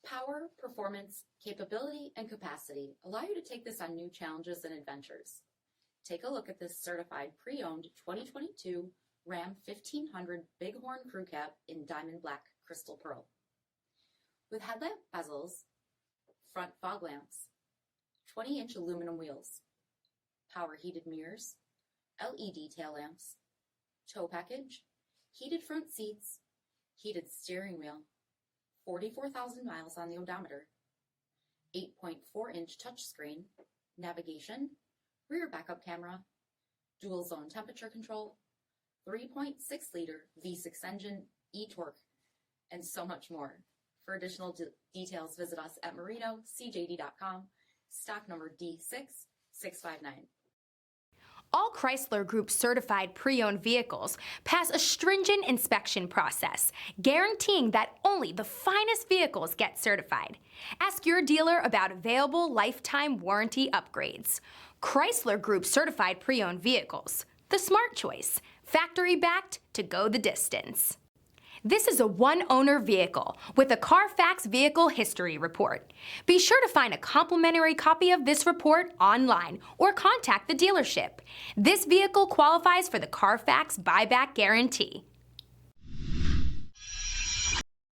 Power, performance, capability, and capacity allow you to take this on new challenges and adventures. Take a look at this certified pre-owned 2022 Ram 1500 Bighorn Crew Cab in diamond black crystal pearl. With headlamp bezels, front fog lamps, 20-inch aluminum wheels, power heated mirrors, LED tail lamps, tow package, heated front seats, heated steering wheel, 44,000 miles on the odometer, 8.4-inch touchscreen, navigation, rear backup camera, dual zone temperature control, 3.6-liter V6 engine, e-torque, and so much more. For additional details, visit us at marinocjd.com, stock number D6659. All Chrysler Group certified pre-owned vehicles pass a stringent inspection process, guaranteeing that only the finest vehicles get certified. Ask your dealer about available lifetime warranty upgrades. Chrysler Group certified pre-owned vehicles, the smart choice, factory-backed to go the distance. This is a one-owner vehicle with a CARFAX vehicle history report. Be sure to find a complimentary copy of this report online or contact the dealership. This vehicle qualifies for the CARFAX buyback guarantee.